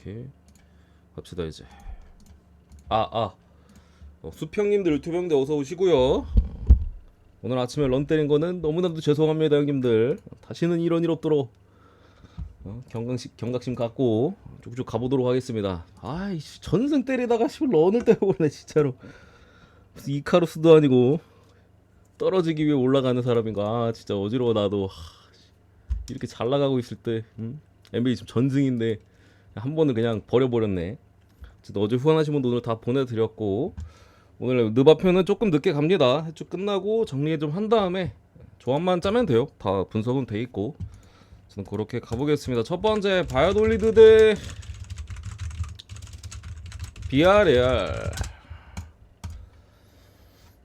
오케이 갑시다 이제. 수평님들 투병대 어서 오시고요. 오늘 아침에 런 때린 거는 너무나도 죄송합니다 형님들. 다시는 이런 일 없도록 경각심 갖고 쭉쭉 가보도록 하겠습니다. 아이씨 전승 때리다가 런을 때려버리네 진짜로. 무슨 이카루스도 아니고 떨어지기 위해 올라가는 사람인가. 진짜 어지러워 나도. 이렇게 잘 나가고 있을 때 NBA 지금 전승인데 한 번을 그냥 버려버렸네. 어제 후원하신 분도 오늘 다 보내드렸고, 오늘 느바표는 조금 늦게 갑니다. 해축 끝나고 정리 좀 한 다음에 조합만 짜면 돼요. 다 분석은 돼 있고. 저는 그렇게 가보겠습니다. 첫 번째 바이오돌리드 대 비아레알.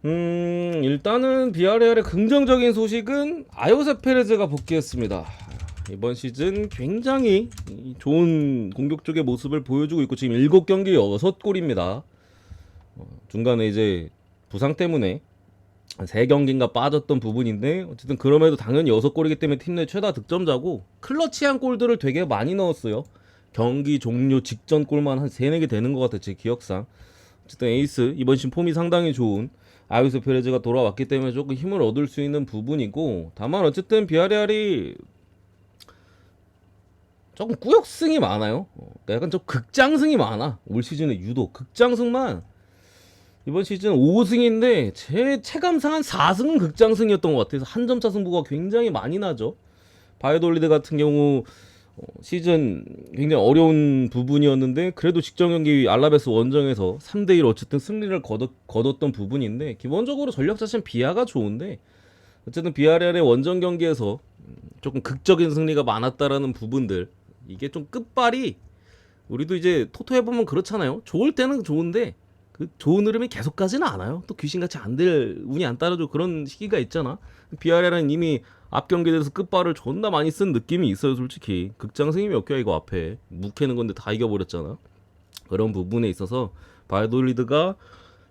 일단은 비아레알의 긍정적인 소식은 아요세 페레즈가 복귀했습니다. 이번 시즌 굉장히 좋은 공격 쪽의 모습을 보여주고 있고 지금 7경기 6골입니다. 중간에 이제 부상 때문에 3경기인가 빠졌던 부분인데 어쨌든 그럼에도 당연히 6골이기 때문에 팀 내 최다 득점자고 클러치한 골들을 되게 많이 넣었어요. 경기 종료 직전 골만 한 3, 4개 되는 것 같아요. 제 기억상. 어쨌든 에이스 이번 시즌 폼이 상당히 좋은 아요세 페레즈가 돌아왔기 때문에 조금 힘을 얻을 수 있는 부분이고, 다만 어쨌든 비아레알이 조금 꾸역승이 많아요. 그러니까 약간 좀 극장승이 많아. 올 시즌에 유독 극장승만. 이번 시즌 5승인데 제 체감상 한 4승은 극장승이었던 것 같아서 한 점차 승부가 굉장히 많이 나죠. 바이오돌리드 같은 경우 시즌 굉장히 어려운 부분이었는데 그래도 직전 경기 알라베스 원정에서 3대1 어쨌든 승리를 거뒀던 부분인데, 기본적으로 전력 자체는 비아가 좋은데 어쨌든 비아레알의 원정 경기에서 조금 극적인 승리가 많았다라는 부분들, 이게 좀 끝발이, 우리도 이제 토토 해보면 그렇잖아요. 좋을 때는 좋은데 그 좋은 흐름이 계속 가지는 않아요. 또 귀신같이 안 될, 운이 안 따라줘 그런 시기가 있잖아. 비아레알은 이미 앞 경기에서 끝발을 존나 많이 쓴 느낌이 있어요. 솔직히 극장승이 몇 개야 이거. 앞에 묵해는 건데 다 이겨버렸잖아. 그런 부분에 있어서 바이오돌리드가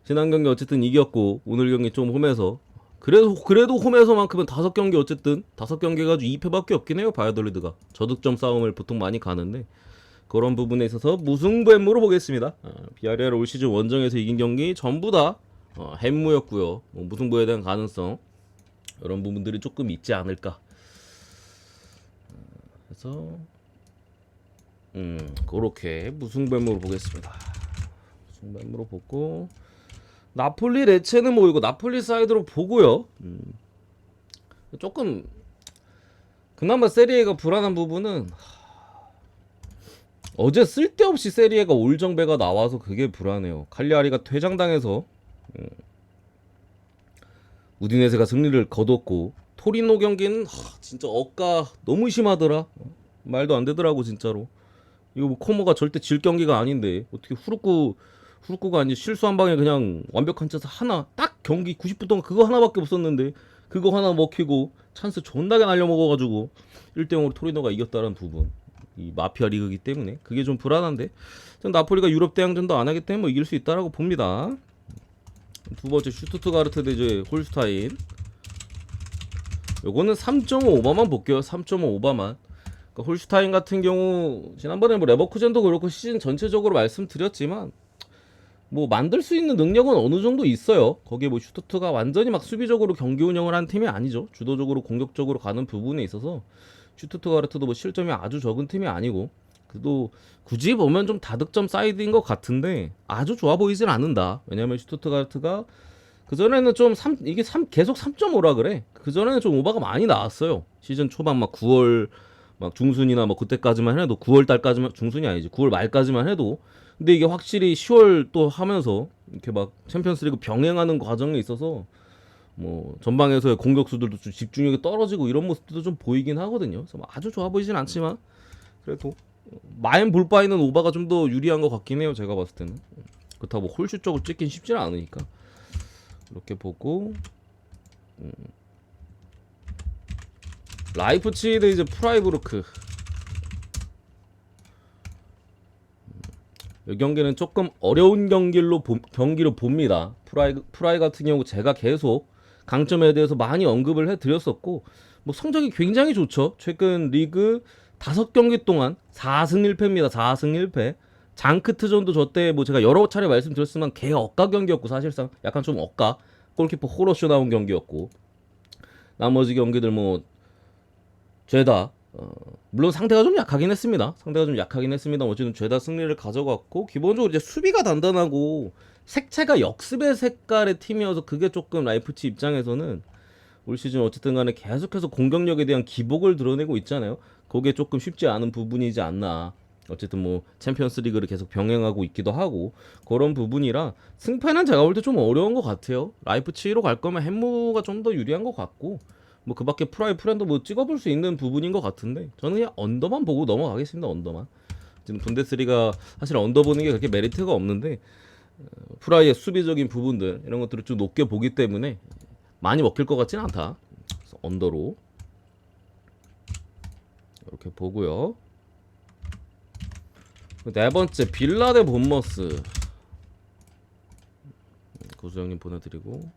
지난 경기 어쨌든 이겼고 오늘 경기 좀 홈에서 그래도 홈에서만큼은 5경기 어쨌든 5경기 가지고 2패밖에 없긴 해요. 바이오돌리드가 저득점 싸움을 보통 많이 가는데 그런 부분에 있어서 무승부햄무로 보겠습니다. 비아레알 올 시즌 원정에서 이긴 경기 전부 다 햄무였고요. 무승부에 대한 가능성 이런 부분들이 조금 있지 않을까. 그래서 그렇게 무승부햄무로 보겠습니다. 무승부햄무로 보고, 나폴리 레체는 뭐 이거 나폴리 사이드로 보고요. 조금 그나마 세리에가 불안한 부분은 어제 쓸데없이 세리에가 올정배가 나와서 그게 불안해요. 칼리아리가 퇴장당해서 우디네세가 승리를 거뒀고, 토리노 경기는 진짜 억가 너무 심하더라. 말도 안 되더라고 진짜로. 이거 뭐 코모가 절대 질 경기가 아닌데 어떻게 후루꾸가 아니 실수 한 방에 그냥 완벽한 찬스 하나, 딱 경기 90분 동안 그거 하나밖에 없었는데 그거 하나 먹히고 찬스 존나게 날려먹어가지고 1대0으로 토리노가 이겼다는 부분, 이 마피아 리그이기 때문에 그게 좀 불안한데, 나폴리가 유럽 대항전도 안 하기 때문에 뭐 이길 수 있다라고 봅니다. 두 번째 슈투트가르트 대 이제 홀슈타인. 요거는 3.5 오버만 볼게요. 3.5 오버만. 그러니까 홀슈타인 같은 경우 지난번에 뭐 레버쿠젠도 그렇고 시즌 전체적으로 말씀드렸지만 뭐 만들 수 있는 능력은 어느 정도 있어요. 거기에 뭐 슈투트가 완전히 막 수비적으로 경기 운영을 한 팀이 아니죠. 주도적으로 공격적으로 가는 부분에 있어서 슈투트가르트도 뭐 실점이 아주 적은 팀이 아니고, 그래도 굳이 보면 좀 다득점 사이드인 것 같은데 아주 좋아 보이진 않는다. 왜냐면 슈투트가르트가 그전에는 좀 계속 3.5라 그래. 그전에는 좀 오버가 많이 나왔어요. 시즌 초반 막 9월 막 중순이나 뭐 그때까지만 해도, 9월 달까지만, 중순이 아니지 9월 말까지만 해도. 근데 이게 확실히 10월 또 하면서 이렇게 막 챔피언스리그 병행하는 과정에 있어서 뭐 전방에서의 공격수들도 좀 집중력이 떨어지고 이런 모습도 좀 보이긴 하거든요. 그래서 아주 좋아 보이진 않지만 그래도 마인 볼 바에는 오바가 좀 더 유리한 것 같긴 해요. 제가 봤을 때는. 그렇다고 뭐 홀슛 쪽을 찍긴 쉽지는 않으니까 이렇게 보고, 라이프치히드 이제 프라이부르크. 이 경기는 조금 어려운 경기로 봅니다. 프라이 같은 경우 제가 계속 강점에 대해서 많이 언급을 해드렸었고, 뭐 성적이 굉장히 좋죠. 최근 리그 5경기 동안 4승 1패입니다. 4승 1패. 장크트전도 저 때 뭐 제가 여러 차례 말씀드렸지만 개 억까 경기였고 사실상 약간 좀 억까 골키퍼 호러쇼 나온 경기였고 나머지 경기들 뭐 죄다 물론 상대가 좀 약하긴 했습니다. 상대가 좀 약하긴 했습니다. 어쨌든 죄다 승리를 가져갔고 기본적으로 이제 수비가 단단하고 색채가 역습의 색깔의 팀이어서 그게 조금 라이프치 입장에서는 올 시즌 어쨌든 간에 계속해서 공격력에 대한 기복을 드러내고 있잖아요. 그게 조금 쉽지 않은 부분이지 않나. 어쨌든 뭐 챔피언스 리그를 계속 병행하고 있기도 하고 그런 부분이라 승패는 제가 볼 때 좀 어려운 것 같아요. 라이프치히로 갈 거면 햄무가 좀 더 유리한 것 같고 뭐 그밖에 프라이 프렌도 뭐 찍어볼 수 있는 부분인 것 같은데 저는 그냥 언더만 보고 넘어가겠습니다. 언더만. 지금 분데스리가 사실 언더 보는 게 그렇게 메리트가 없는데 프라이의 수비적인 부분들 이런 것들을 좀 높게 보기 때문에 많이 먹힐 것 같지는 않다. 그래서 언더로 이렇게 보고요. 네 번째 빌라 대 본머스 고수 형님 보내드리고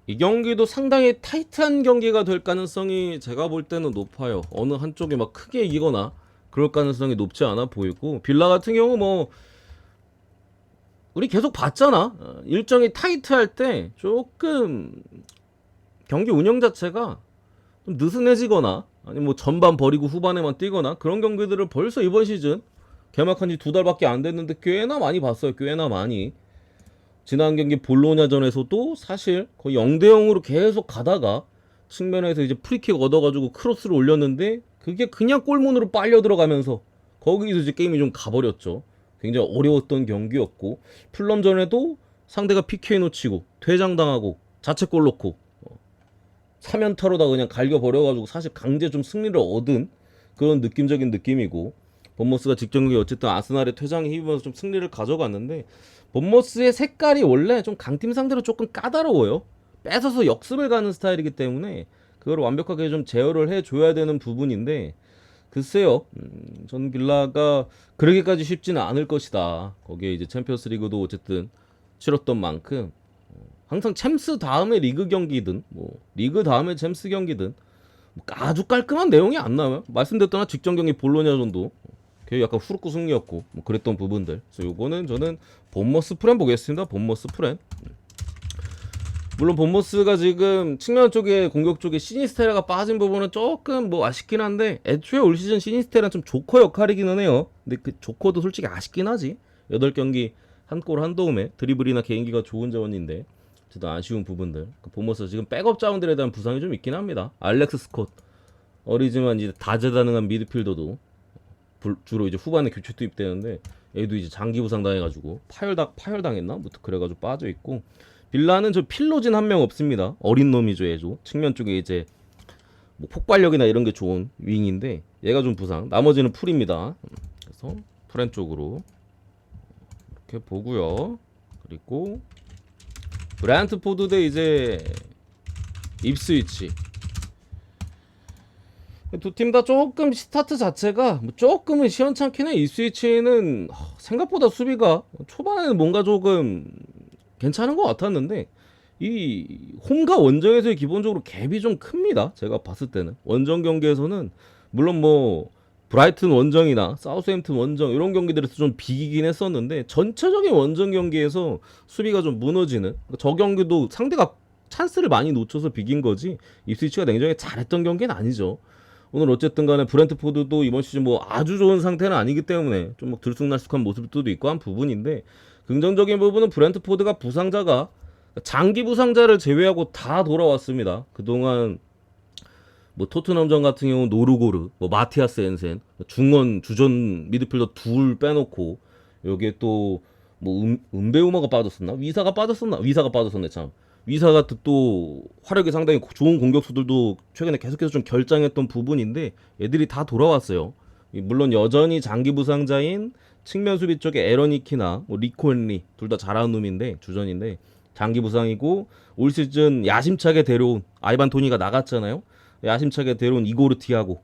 이 경기도 상당히 타이트한 경기가 될 가능성이 제가 볼 때는 높아요. 어느 한쪽이 막 크게 이기거나 그럴 가능성이 높지 않아 보이고 빌라 같은 경우 뭐 우리 계속 봤잖아. 일정이 타이트할 때 조금 경기 운영 자체가 좀 느슨해지거나 아니면 뭐 전반 버리고 후반에만 뛰거나 그런 경기들을 벌써 이번 시즌 개막한 지 2달밖에 안 됐는데 꽤나 많이 봤어요. 꽤나 많이. 지난 경기 볼로냐전에서도 사실 거의 0대 0으로 계속 가다가 측면에서 이제 프리킥 얻어가지고 크로스를 올렸는데 그게 그냥 골문으로 빨려 들어가면서 거기서 이제 게임이 좀 가버렸죠. 굉장히 어려웠던 경기였고 풀럼전에도 상대가 PK 놓치고 퇴장당하고 자책골 넣고 3연타로다 그냥 갈겨버려가지고 사실 강제 좀 승리를 얻은 그런 느낌적인 느낌이고 본머스가 직전 경기 어쨌든 아스날의 퇴장에 힘입어서 좀 승리를 가져갔는데 본머스의 색깔이 원래 좀 강팀 상대로 조금 까다로워요. 뺏어서 역습을 가는 스타일이기 때문에 그걸 완벽하게 좀 제어를 해줘야 되는 부분인데 글쎄요. 저는 빌라가 그러기까지 쉽지는 않을 것이다. 거기에 이제 챔피언스 리그도 어쨌든 치렀던 만큼 항상 챔스 다음에 리그 경기든 뭐 리그 다음에 챔스 경기든 뭐 아주 깔끔한 내용이 안 나와요. 말씀드렸던 직전 경기 볼로냐전도 약간 후루쿠 승리였고 뭐 그랬던 부분들. 그래서 요거는 저는 본머스 프렌 보겠습니다. 본머스 프렌. 물론 본머스가 지금 측면 쪽에 공격 쪽에 시니스테라가 빠진 부분은 조금 뭐 아쉽긴 한데 애초에 올 시즌 시니스테라는 좀 조커 역할이기는 해요. 근데 그 조커도 솔직히 아쉽긴 하지. 8경기 한 골 한 도움에 드리블이나 개인기가 좋은 자원인데 어쨌든 아쉬운 부분들. 본머스 지금 백업 자원들에 대한 부상이 좀 있긴 합니다. 알렉스 스콧 어리지만 이제 다재다능한 미드필더도 주로 이제 후반에 교체 투입되는데 얘도 이제 장기 부상 당해가지고 파열당했나? 뭐 그래가지고 빠져 있고 빌라는 저 필로진 한 명 없습니다. 어린 놈이죠, 얘죠. 측면 쪽에 이제 뭐 폭발력이나 이런 게 좋은 윙인데 얘가 좀 부상. 나머지는 풀입니다. 그래서 프렌 쪽으로 이렇게 보고요. 그리고 브라이언트포드 대 이제 입스위치. 두 팀 다 조금 스타트 자체가 뭐 조금은 시원찮긴 해. 입스위치는 생각보다 수비가 초반에는 뭔가 조금 괜찮은 것 같았는데 이 홈과 원정에서의 기본적으로 갭이 좀 큽니다. 제가 봤을 때는 원정 경기에서는 물론 뭐 브라이튼 원정이나 사우스햄튼 원정 이런 경기들에서 좀 비기긴 했었는데 전체적인 원정 경기에서 수비가 좀 무너지는 저 경기도 상대가 찬스를 많이 놓쳐서 비긴 거지 입스위치가 냉정히 잘했던 경기는 아니죠. 오늘 어쨌든 간에 브렌트포드도 이번 시즌 뭐 아주 좋은 상태는 아니기 때문에 좀 막 들쑥날쑥한 모습도 있고 한 부분인데 긍정적인 부분은 브렌트포드가 부상자가 장기 부상자를 제외하고 다 돌아왔습니다. 그동안 뭐 토트넘전 같은 경우 노르고르, 뭐 마티아스 엔센, 중원 주전 미드필더 둘 빼놓고 여기에 또 뭐 은베우머가 빠졌었나? 위사가 빠졌었네 참. 위사가 또 화력이 상당히 좋은 공격수들도 최근에 계속해서 좀 결장했던 부분인데 애들이 다 돌아왔어요. 물론 여전히 장기 부상자인 측면 수비 쪽에 에러니키나 뭐 리코 헨리 둘 다 잘하는 놈인데 주전인데 장기 부상이고 올 시즌 야심차게 데려온 아이반 토니가 나갔잖아요. 야심차게 데려온 이고르티하고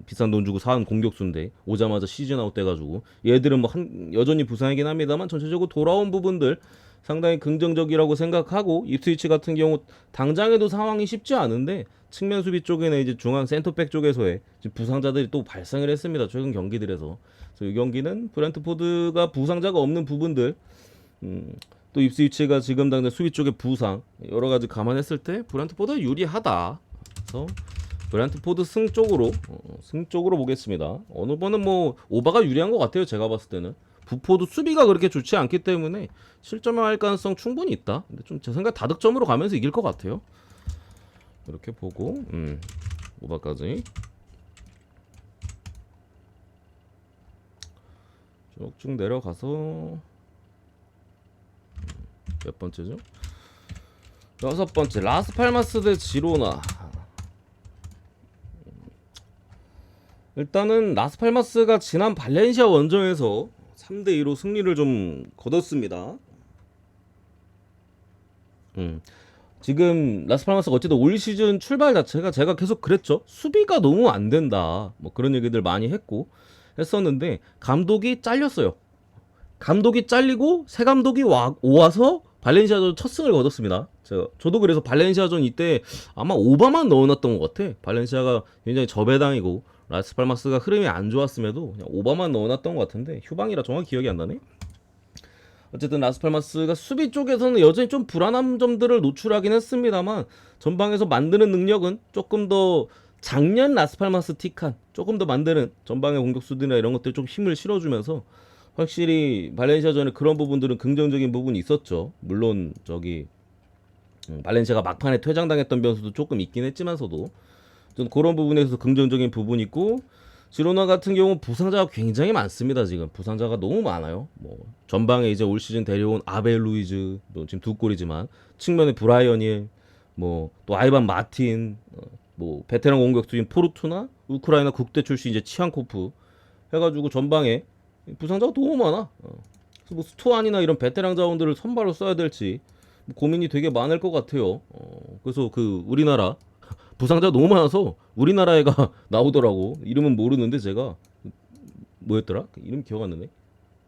비싼 돈 주고 사은 공격수인데 오자마자 시즌 아웃 돼가지고 얘들은 뭐 여전히 부상이긴 합니다만 전체적으로 돌아온 부분들 상당히 긍정적이라고 생각하고 입스위치 같은 경우 당장에도 상황이 쉽지 않은데 측면 수비 쪽에는 이제 중앙 센터백 쪽에서의 부상자들이 또 발생을 했습니다. 최근 경기들에서. 그래서 이 경기는 브랜트포드가 부상자가 없는 부분들 또 입스위치가 지금 당장 수비 쪽의 부상 여러 가지 감안했을 때 브랜트포드가 유리하다. 그래서 브랜트포드 승 쪽으로 보겠습니다. 어느 번은 뭐 오바가 유리한 것 같아요. 제가 봤을 때는 부포도 수비가 그렇게 좋지 않기 때문에 실점할 가능성 충분히 있다. 근데 좀 제 생각 다득점으로 가면서 이길 것 같아요. 이렇게 보고 오바까지 쭉쭉 내려가서 몇 번째죠? 6번째 라스팔마스 대 지로나. 일단은 라스팔마스가 지난 발렌시아 원정에서 3대2로 승리를 좀 거뒀습니다. 지금 라스팔마스가 어쨌든 올 시즌 출발 자체가 제가 계속 그랬죠. 수비가 너무 안 된다. 뭐 그런 얘기들 많이 했었는데 감독이 잘렸어요. 감독이 잘리고 새 감독이 와서 발렌시아전 첫 승을 거뒀습니다. 저도 그래서 발렌시아전 이때 아마 오바만 넣어놨던 것 같아. 발렌시아가 굉장히 저배당이고 라스팔마스가 흐름이 안 좋았음에도 그냥 오바만 넣어놨던 것 같은데 휴방이라 정확히 기억이 안 나네. 어쨌든 라스팔마스가 수비 쪽에서는 여전히 좀 불안한 점들을 노출하긴 했습니다만 전방에서 만드는 능력은 조금 더 작년 라스팔마스 티칸 조금 더 만드는 전방의 공격수들이나 이런 것들 좀 힘을 실어주면서 확실히 발렌시아전에 그런 부분들은 긍정적인 부분이 있었죠. 물론 발렌시아가 막판에 퇴장당했던 변수도 조금 있긴 했지만서도 좀 그런 부분에서 긍정적인 부분이 있고 지로나 같은 경우 부상자가 굉장히 많습니다. 지금 부상자가 너무 많아요. 뭐 전방에 이제 올 시즌 데려온 아벨 루이즈 뭐 지금 2골이지만 측면에 브라이언일 뭐 또 아이반 마틴 뭐 베테랑 공격수인 포르투나 우크라이나 국대 출신 이제 치안코프 해가지고 전방에 부상자가 너무 많아. 그래서 뭐 스토안이나 이런 베테랑 자원들을 선발로 써야 될지 고민이 되게 많을 것 같아요. 그래서 우리나라 부상자 너무 많아서 우리나라 애가 나오더라고. 이름은 모르는데 제가 뭐였더라? 이름 기억 안 나네.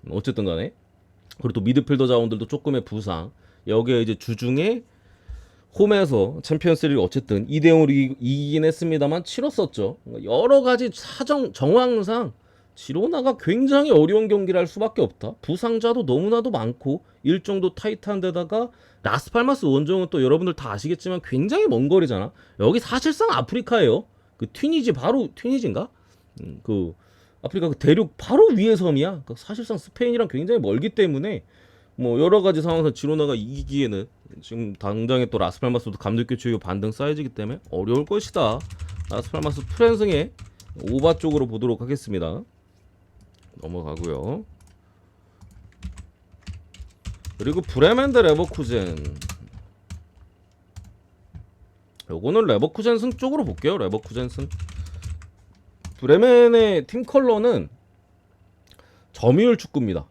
어쨌든 간에 그리고 또 미드필더 자원들도 조금의 부상. 여기에 이제 주중에 홈에서 챔피언스리그 어쨌든 2대0으로 이기긴 했습니다만 치렀었죠. 여러 가지 정황상 지로나가 굉장히 어려운 경기를 할 수밖에 없다. 부상자도 너무나도 많고 일정도 타이트한 데다가 라스팔마스 원정은 또 여러분들 다 아시겠지만 굉장히 먼 거리잖아. 여기 사실상 아프리카예요. 바로 튀니지인가? 아프리카 대륙 바로 위에 섬이야. 사실상 스페인이랑 굉장히 멀기 때문에 뭐 여러 가지 상황에서 지로나가 이기기에는 지금 당장에 또 라스팔마스도 감독 교체 이후 반등 사이즈이기 때문에 어려울 것이다. 라스팔마스 프랜승의 오바 쪽으로 보도록 하겠습니다. 넘어가고요. 그리고 브레멘 대 레버쿠젠. 요거는 레버쿠젠 승 쪽으로 볼게요. 레버쿠젠 승. 브레멘의 팀 컬러는 점유율 축구입니다.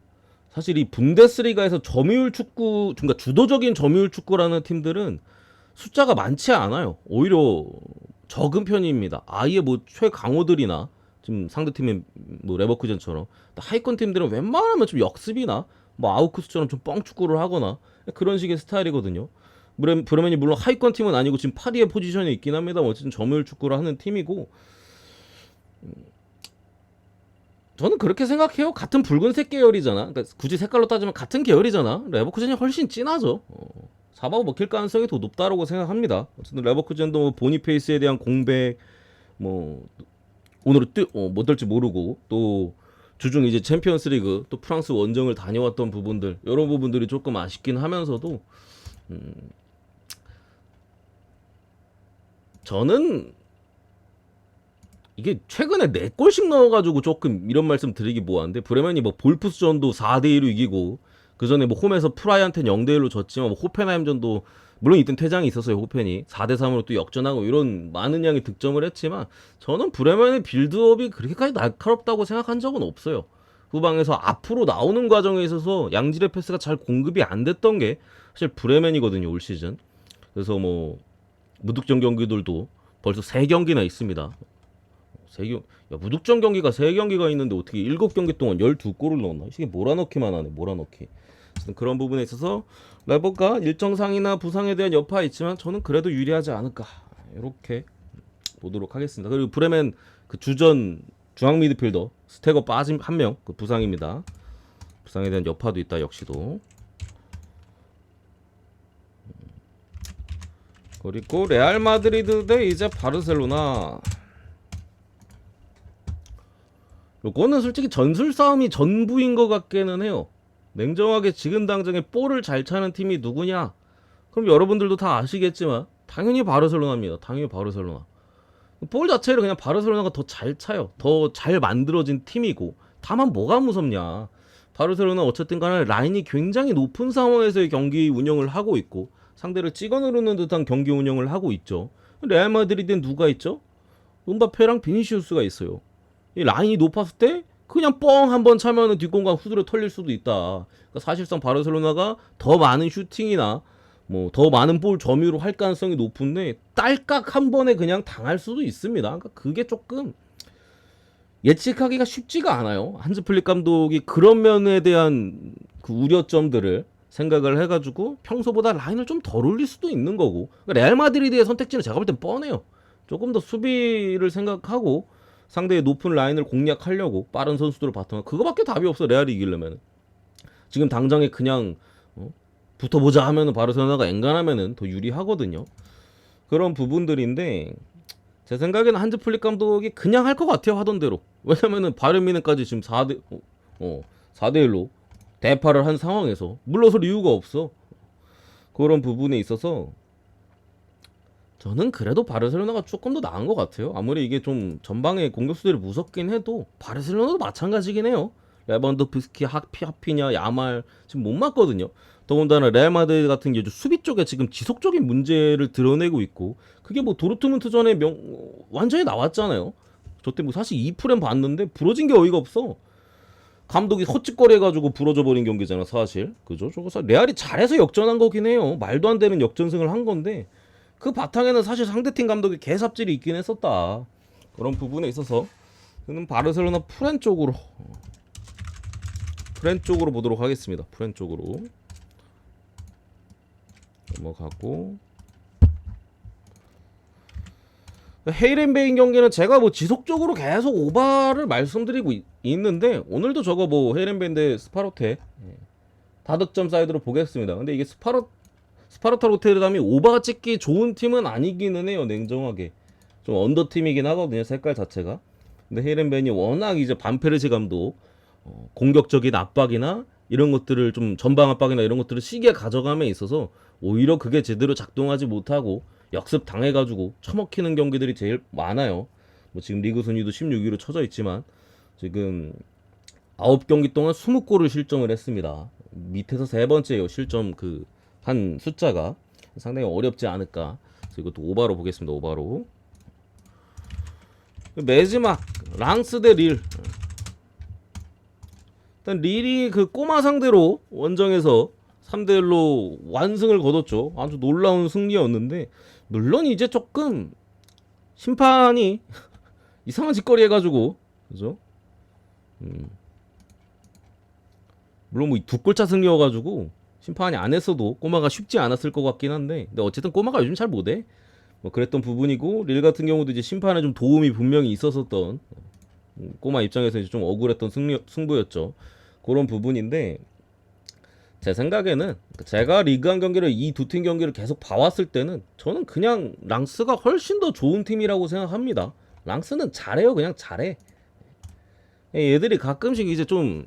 사실 이 분데스리가에서 점유율 축구, 그러니까 주도적인 점유율 축구라는 팀들은 숫자가 많지 않아요. 오히려 적은 편입니다. 아예 뭐 최강호들이나 지금 상대팀의 뭐 레버쿠젠처럼 하위권 팀들은 웬만하면 좀 역습이나 뭐 아우크스처럼 좀 뻥축구를 하거나 그런 식의 스타일이거든요. 브레멘이 물론 하위권 팀은 아니고 지금 8위의 포지션에 있긴 합니다. 어쨌든 점유율 축구를 하는 팀이고 저는 그렇게 생각해요. 같은 붉은색 계열이잖아. 그러니까 굳이 색깔로 따지면 같은 계열이잖아. 레버쿠젠이 훨씬 진하죠. 사바고 먹힐 가능성이 더 높다라고 생각합니다. 어쨌든 레버쿠젠도 뭐 보니페이스에 대한 공백 뭐 오늘은 못 될지 모르고 또 주중 이제 챔피언스리그 또 프랑스 원정을 다녀왔던 부분들 이런 부분들이 조금 아쉽긴 하면서도 저는 이게 최근에 4골씩 넣어가지고 조금 이런 말씀 드리기 뭐한데 브레멘이 뭐 볼프스전도 4대2로 이기고 그 전에 뭐 홈에서 프라이한테는 0대1로 졌지만 뭐 호펜하임전도 물론 이땐 퇴장이 있었어요. 호펜이 4대3으로 또 역전하고 이런 많은 양의 득점을 했지만 저는 브레멘의 빌드업이 그렇게까지 날카롭다고 생각한 적은 없어요. 후방에서 앞으로 나오는 과정에 있어서 양질의 패스가 잘 공급이 안 됐던 게 사실 브레멘이거든요. 올 시즌. 그래서 뭐 무득점 경기들도 벌써 3경기나 있습니다. 야, 무득점 경기가 3경기가 있는데 어떻게 7경기 동안 12골을 넣었나? 이게 몰아넣기만 하네. 몰아넣기. 그런 부분에 있어서 레버가 일정상이나 부상에 대한 여파가 있지만 저는 그래도 유리하지 않을까. 이렇게 보도록 하겠습니다. 그리고 브레멘 그 주전 중앙 미드필더 스테거 빠짐 한 명 그 부상입니다. 부상에 대한 여파도 있다 역시도. 그리고 레알 마드리드 대 이제 바르셀로나. 요거는 솔직히 전술 싸움이 전부인 것 같기는 해요. 냉정하게 지금 당장에 볼을 잘 차는 팀이 누구냐? 그럼 여러분들도 다 아시겠지만 당연히 바르셀로나입니다. 당연히 바르셀로나. 볼 자체를 그냥 바르셀로나가 더 잘 차요. 더 잘 만들어진 팀이고. 다만 뭐가 무섭냐? 바르셀로나 어쨌든 간에 라인이 굉장히 높은 상황에서의 경기 운영을 하고 있고 상대를 찍어 누르는 듯한 경기 운영을 하고 있죠. 레알 마드리드엔 누가 있죠? 음바페랑 비니시우스가 있어요. 이 라인이 높았을 때 그냥 뻥 한번 차면은 뒷공간 후드려 털릴 수도 있다. 그러니까 사실상 바르셀로나가 더 많은 슈팅이나 뭐 더 많은 볼 점유로 할 가능성이 높은데 딸깍 한 번에 그냥 당할 수도 있습니다. 그러니까 그게 조금 예측하기가 쉽지가 않아요. 한즈 플릭 감독이 그런 면에 대한 그 우려점들을 생각을 해가지고 평소보다 라인을 좀 덜 올릴 수도 있는 거고. 그러니까 레알 마드리드의 선택지는 제가 볼 땐 뻔해요. 조금 더 수비를 생각하고 상대의 높은 라인을 공략하려고 빠른 선수들을 바탕 그거밖에 답이 없어. 레알이 이기려면 지금 당장에 그냥 붙어보자 하면은 바르셀로나가 엔간하면은 더 유리하거든요. 그런 부분들인데 제 생각에는 한즈 플릭 감독이 그냥 할 것 같아요. 하던 대로. 왜냐면은 바이에른 지금 4대1로 대파를 한 상황에서 물러설 이유가 없어. 그런 부분에 있어서 저는 그래도 바르셀로나가 조금 더 나은 것 같아요. 아무리 이게 좀 전방의 공격수들이 무섭긴 해도 바르셀로나도 마찬가지긴 해요. 레반도프스키, 하피냐, 야말 지금 못 맞거든요. 더군다나 레알 마드리드 같은 경우 수비 쪽에 지금 지속적인 문제를 드러내고 있고 그게 뭐 도르트문트전에 완전히 나왔잖아요. 저 때 뭐 사실 2프렘 봤는데 부러진 게 어이가 없어. 감독이 헛짓거리 해가지고 부러져 버린 경기잖아 사실. 그죠? 저거 레알이 잘해서 역전한 거긴 해요. 말도 안 되는 역전승을 한 건데 그 바탕에는 사실 상대팀 감독의 개삽질이 있긴 했었다. 그런 부분에 있어서 저는 바르셀로나 프렌 쪽으로 보도록 하겠습니다. 프렌 쪽으로 넘어가고 헤이렌베인 경기는 제가 뭐 지속적으로 계속 오바를 말씀드리고 있는데 오늘도 저거 뭐 헤이렌베인 대 스파르타 다득점 사이드로 보겠습니다. 근데 이게 스파르타 로테르담이 오바가 찍기 좋은 팀은 아니기는 해요. 냉정하게 좀 언더 팀이긴 하거든요. 색깔 자체가. 근데 헤이렌베인이 워낙 이제 반페르시 감독 공격적인 압박이나 이런 것들을 좀 전방 압박이나 이런 것들을 시기에 가져감에 있어서 오히려 그게 제대로 작동하지 못하고 역습 당해가지고 처먹히는 경기들이 제일 많아요. 뭐 지금 리그 순위도 16위로 쳐져 있지만 지금 9경기 동안 20골을 실점을 했습니다. 밑에서 3번째예요. 실점 그 한 숫자가 상당히 어렵지 않을까. 그래서 이것도 오바로 보겠습니다. 오바로. 마지막 랑스 대 릴. 일단 릴이 그 꼬마 상대로 원정에서 3대1로 완승을 거뒀죠. 아주 놀라운 승리였는데 물론 이제 조금 심판이 이상한 짓거리 해가지고 그죠? 물론 뭐 2골차 승리여가지고 심판이 안 했어도 꼬마가 쉽지 않았을 것 같긴 한데 근데 어쨌든 꼬마가 요즘 잘 못해. 뭐 그랬던 부분이고 릴 같은 경우도 이제 심판에 좀 도움이 분명히 있었었던 꼬마 입장에서 이제 좀 억울했던 승부였죠. 그런 부분인데 제 생각에는 제가 리그 한 경기를 이 두 팀 경기를 계속 봐왔을 때는 저는 그냥 랑스가 훨씬 더 좋은 팀이라고 생각합니다. 랑스는 잘해요. 그냥 잘해. 얘들이 가끔씩 이제 좀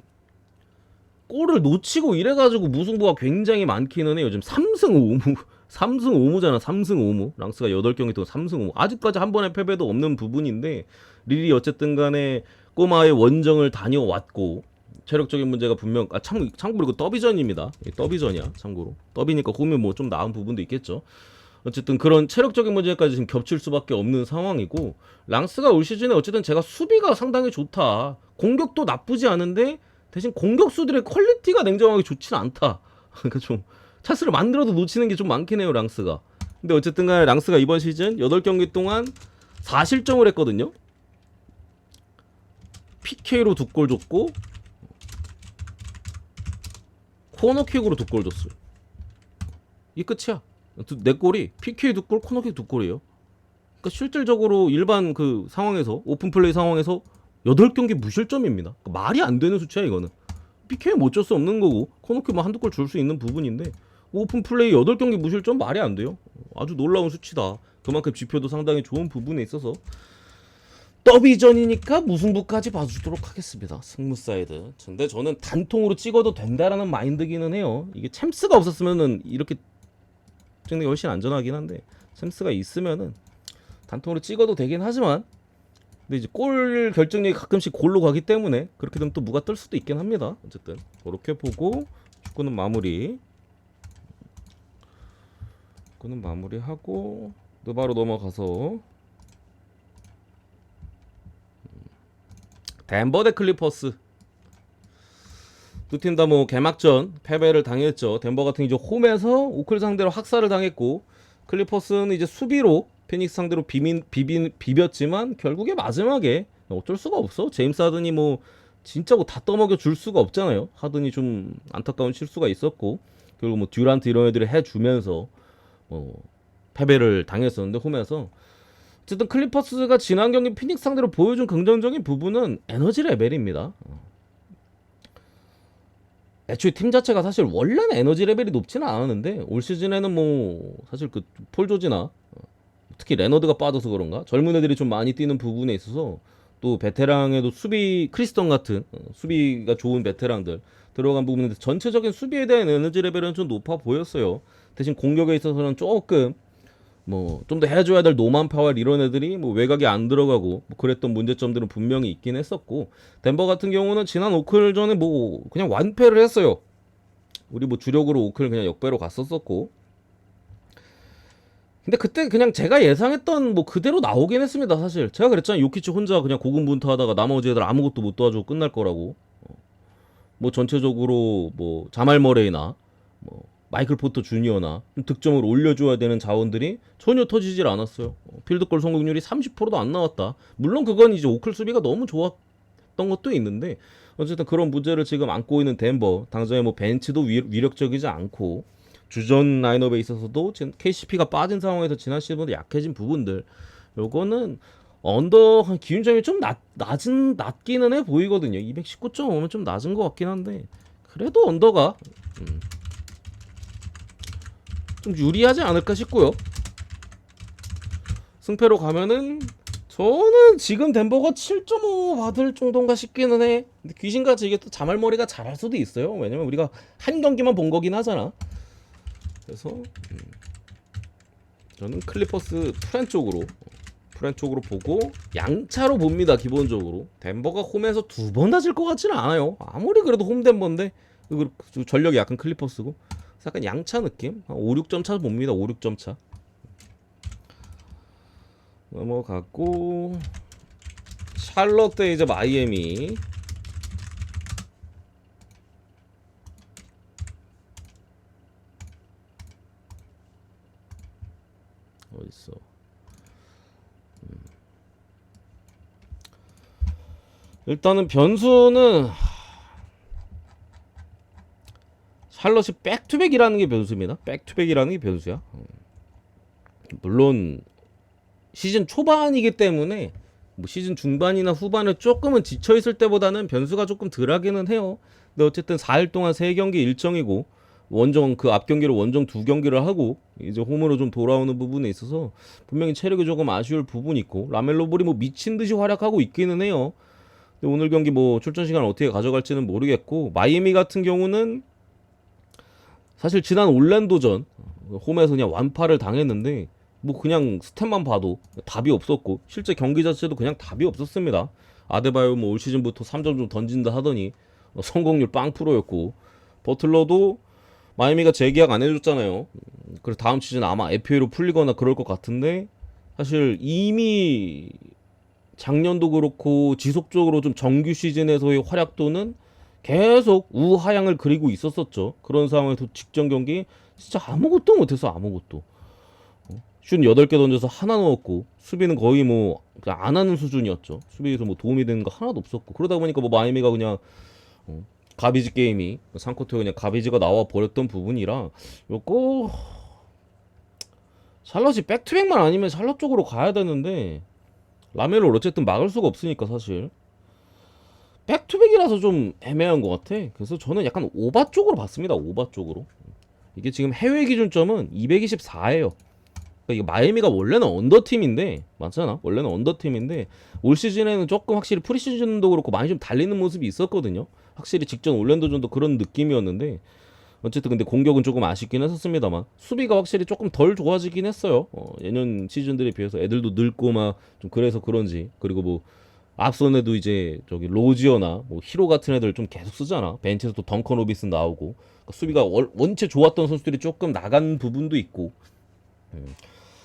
골을 놓치고 이래가지고 무승부가 굉장히 많기는 해요. 요즘 3승 5무 3승 5무잖아. 3승 5무 랑스가 8경기 동안 3승 5무 아직까지 한 번의 패배도 없는 부분인데 릴이 어쨌든 간에 꼬마의 원정을 다녀왔고 체력적인 문제가 분명 참고로 이거 더비전입니다. 더비전이야 참고로. 더비니까 홈이 뭐 좀 나은 부분도 있겠죠. 어쨌든 그런 체력적인 문제까지 지금 겹칠 수밖에 없는 상황이고 랑스가 올 시즌에 어쨌든 제가 수비가 상당히 좋다. 공격도 나쁘지 않은데 대신 공격수들의 퀄리티가 냉정하게 좋진 않다. 그러니까 좀 찬스를 만들어도 놓치는 게 좀 많긴 해요 랑스가. 근데 어쨌든 간에 랑스가 이번 시즌 8경기 동안 4실점을 했거든요. PK로 2골 줬고 코너킥으로 2골 줬어요. 이게 끝이야. 4골이 PK 2골, 코너킥 2골이에요. 그러니까 실질적으로 일반 그 상황에서 오픈플레이 상황에서 8경기 무실점입니다. 그러니까 말이 안 되는 수치야 이거는. PK 못 줄 수 없는 거고 코너킥 뭐 한두 골 줄 수 있는 부분인데 오픈플레이 8경기 무실점 말이 안 돼요. 아주 놀라운 수치다. 그만큼 지표도 상당히 좋은 부분에 있어서 더비전이니까 무승부까지 봐주도록 하겠습니다. 승무사이드. 근데 저는 단통으로 찍어도 된다라는 마인드기는 해요. 이게 챔스가 없었으면은 이렇게 찍는 게 훨씬 안전하긴 한데 챔스가 있으면은 단통으로 찍어도 되긴 하지만 근데 이제 골 결정력이 가끔씩 골로 가기 때문에 그렇게 되면 또 무가 뜰 수도 있긴 합니다. 어쨌든 그렇게 보고 축구는 마무리하고 또 바로 넘어가서 덴버 대 클리퍼스. 두 팀 다 뭐 개막전 패배를 당했죠. 덴버 같은 이제 홈에서 오클 상대로 학살을 당했고 클리퍼스는 이제 수비로 피닉스 상대로 비볐지만 결국에 마지막에 어쩔 수가 없어. 제임스 하든이 뭐 진짜 뭐 다 떠먹여 줄 수가 없잖아요. 하든이 좀 안타까운 실수가 있었고 결국 뭐 듀란트 이런 애들이 해주면서 패배를 당했었는데 홈에서 어쨌든 클리퍼스가 지난 경기 피닉스 상대로 보여준 긍정적인 부분은 에너지 레벨입니다. 애초에 팀 자체가 사실 원래는 에너지 레벨이 높지는 않았는데 올 시즌에는 뭐 사실 그 폴 조지나 특히 레너드가 빠져서 그런가 젊은 애들이 좀 많이 뛰는 부분에 있어서 또 베테랑에도 수비 크리스턴 같은 수비가 좋은 베테랑들 들어간 부분인데 전체적인 수비에 대한 에너지 레벨은 좀 높아 보였어요. 대신 공격에 있어서는 조금 뭐 좀 더 해줘야 될 노만 파월 이런 애들이 뭐 외곽이 안 들어가고 뭐 그랬던 문제점들은 분명히 있긴 했었고 덴버 같은 경우는 지난 오클전에 뭐 그냥 완패를 했어요. 우리 뭐 주력으로 오클 그냥 역배로 갔었었고 근데 그때 그냥 제가 예상했던 뭐 그대로 나오긴 했습니다. 사실 제가 그랬잖아요. 요키치 혼자 그냥 고군분투하다가 나머지 애들 아무것도 못 도와주고 끝날 거라고. 뭐 전체적으로 뭐 자말 머레이나 뭐 마이클 포터 주니어나 득점을 올려줘야 되는 자원들이 전혀 터지질 않았어요. 필드골 성공률이 30%도 안 나왔다. 물론 그건 이제 오클 수비가 너무 좋았던 것도 있는데 어쨌든 그런 문제를 지금 안고 있는 덴버 당장에 뭐 벤치도 위력적이지 않고 주전 라인업에 있어서도 지금 KCP가 빠진 상황에서 지난 시즌보다 약해진 부분들 요거는 언더 기준점이 좀 낮기는 해 보이거든요. 219.5면 좀 낮은 것 같긴 한데 그래도 언더가 좀 유리하지 않을까 싶고요. 승패로 가면은 저는 지금 덴버가 7.5 받을 정도인가 싶기는 해. 근데 귀신같이 이게 또 자말머리가 잘할 수도 있어요. 왜냐면 우리가 한 경기만 본 거긴 하잖아. 그래서 저는 클리퍼스 프렌 쪽으로 보고 양차로 봅니다. 기본적으로 덴버가 홈에서 2번 다 질 것 같지는 않아요. 아무리 그래도 홈 덴버인데 전력이 약간 클리퍼스고 약간 양차 느낌? 5, 6점 차 봅니다. 5, 6점 차 넘어갔고 샬럿 대 이제 마이애미. 어딨어? 일단은 변수는 샬럿이 백투백이라는 게 변수입니다. 백투백이라는 게 변수야. 물론 시즌 초반이기 때문에 뭐 시즌 중반이나 후반에 조금은 지쳐있을 때보다는 변수가 조금 덜하기는 해요. 근데 어쨌든 4일 동안 3경기 일정이고 원정 그 앞 경기를 원정 2경기를 하고 이제 홈으로 좀 돌아오는 부분에 있어서 분명히 체력이 조금 아쉬울 부분이 있고 라멜로 볼이 뭐 미친 듯이 활약하고 있기는 해요. 근데 오늘 경기 뭐 출전 시간 어떻게 가져갈지는 모르겠고 마이애미 같은 경우는 사실 지난 올랜도전 홈에서 그냥 완파를 당했는데 뭐 그냥 스탯만 봐도 답이 없었고 실제 경기 자체도 그냥 답이 없었습니다. 아데바요 뭐 올 시즌부터 3점 좀 던진다 하더니 성공률 빵 프로였고 버틀러도 마이애미가 재계약 안 해줬잖아요. 그래서 다음 시즌 아마 FA로 풀리거나 그럴 것 같은데 사실 이미 작년도 그렇고 지속적으로 좀 정규 시즌에서의 활약도는 계속 우하향을 그리고 있었었죠. 그런 상황에서 직전 경기 진짜 아무것도 못해서 아무것도 슛 8개 던져서 하나 넣었고 수비는 거의 뭐 그냥 안 하는 수준이었죠. 수비에서 뭐 도움이 되는 거 하나도 없었고 그러다 보니까 뭐 마이애미가 그냥 가비지 게임이 3쿼터에 그냥 가비지가 나와 버렸던 부분이라 요거 샬럿이 백투백만 아니면 샬럿 쪽으로 가야 되는데 라멜로를 어쨌든 막을 수가 없으니까 사실 백투백이라서 좀 애매한 것 같아. 그래서 저는 약간 오바 쪽으로 봤습니다. 오바 쪽으로. 이게 지금 해외 기준점은 224예요. 그러니까 이게 마이애미가 원래는 언더팀인데 맞잖아. 원래는 언더팀인데 올 시즌에는 조금 확실히 프리시즌도 그렇고 많이 좀 달리는 모습이 있었거든요. 확실히 직전 올랜도전도 그런 느낌이었는데 어쨌든 근데 공격은 조금 아쉽긴 했었습니다만 수비가 확실히 조금 덜 좋아지긴 했어요. 예년 시즌들에 비해서 애들도 늙고 막 좀 그래서 그런지 그리고 뭐 앞선에도 이제 저기 로지어나 뭐 히로 같은 애들 좀 계속 쓰잖아. 벤치에서 또 덩컨 로빈슨 나오고 그러니까 수비가 원체 좋았던 선수들이 조금 나간 부분도 있고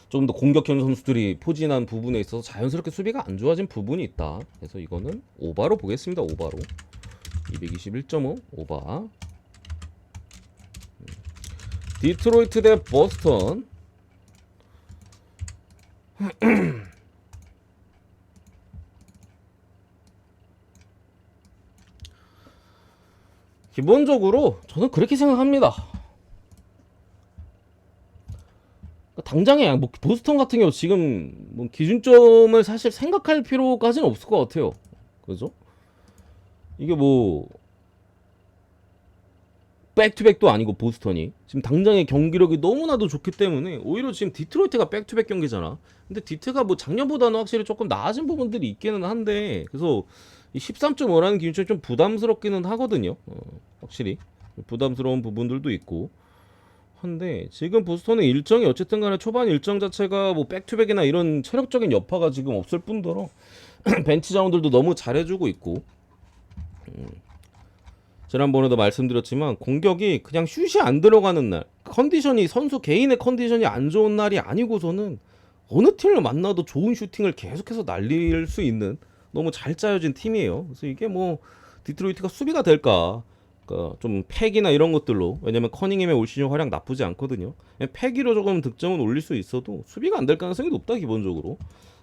좀 더 공격형 선수들이 포진한 부분에 있어서 자연스럽게 수비가 안 좋아진 부분이 있다. 그래서 이거는 오바로 보겠습니다. 오바로 221.5 오바. 디트로이트 대 버스턴. 기본적으로 저는 그렇게 생각합니다. 당장에 뭐 보스턴 같은 경우 지금 뭐 기준점을 사실 생각할 필요까지는 없을 것 같아요. 그죠? 이게 뭐 백투백도 아니고 보스턴이 지금 당장의 경기력이 너무나도 좋기 때문에 오히려 지금 디트로이트가 백투백 경기잖아. 근데 디트가 뭐 작년보다는 확실히 조금 나아진 부분들이 있기는 한데 그래서 이 13.5라는 기준점이 좀 부담스럽기는 하거든요. 확실히 부담스러운 부분들도 있고 한데 지금 보스턴의 일정이 어쨌든 간에 초반 일정 자체가 뭐 백투백이나 이런 체력적인 여파가 지금 없을 뿐더러 벤치 자원들도 너무 잘해주고 있고 지난번에도 말씀드렸지만 공격이 그냥 슛이 안 들어가는 날 컨디션이 선수 개인의 컨디션이 안 좋은 날이 아니고서는 어느 팀을 만나도 좋은 슈팅을 계속해서 날릴 수 있는 너무 잘 짜여진 팀이에요. 그래서 이게 뭐 디트로이트가 수비가 될까 그러니까 좀 패기나 이런 것들로 왜냐면 커닝햄의 올 시즌 활약 나쁘지 않거든요. 패기로 조금 득점은 올릴 수 있어도 수비가 안 될 가능성이 높다 기본적으로.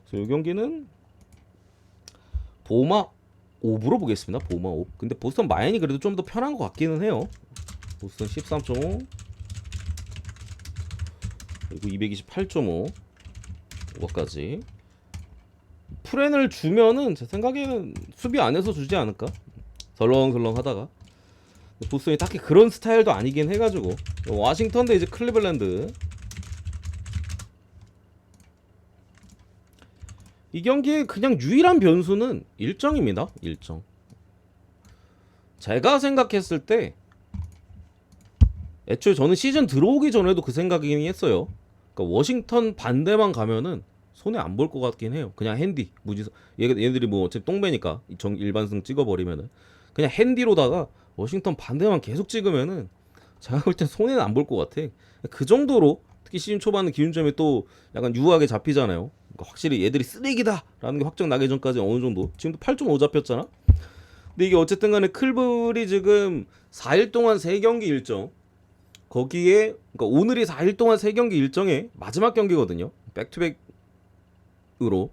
그래서 이 경기는 보마 5부로 보겠습니다. 보마 5. 근데 보스턴 마인이 그래도 좀 더 편한 것 같기는 해요. 보스턴 13.5 그리고 228.5 5까지 프렌을 주면은 제 생각에는 수비 안에서 주지 않을까? 설렁설렁 하다가 보스턴이 딱히 그런 스타일도 아니긴 해가지고 워싱턴 대 이제 클리블랜드 이 경기의 그냥 유일한 변수는 일정입니다. 일정. 제가 생각했을 때 애초에 저는 시즌 들어오기 전에도 그 생각이긴 했어요. 그러니까 워싱턴 반대만 가면은 손해 안 볼 것 같긴 해요. 그냥 핸디 무지성 얘들이 뭐 어차피 똥배니까 일반승 찍어버리면은 그냥 핸디로다가 워싱턴 반대만 계속 찍으면은 제가 볼 땐 손해는 안 볼 것 같아. 그 정도로 특히 시즌 초반은 기준점이 또 약간 유하게 잡히잖아요. 그러니까 확실히 얘들이 쓰레기다라는 게 확정 나기 전까지 어느 정도 지금도 8.5 잡혔잖아. 근데 이게 어쨌든 간에 클블이 지금 4일 동안 3경기 일정 거기에 그러니까 오늘이 4일 동안 3경기 일정의 마지막 경기거든요. 백투백으로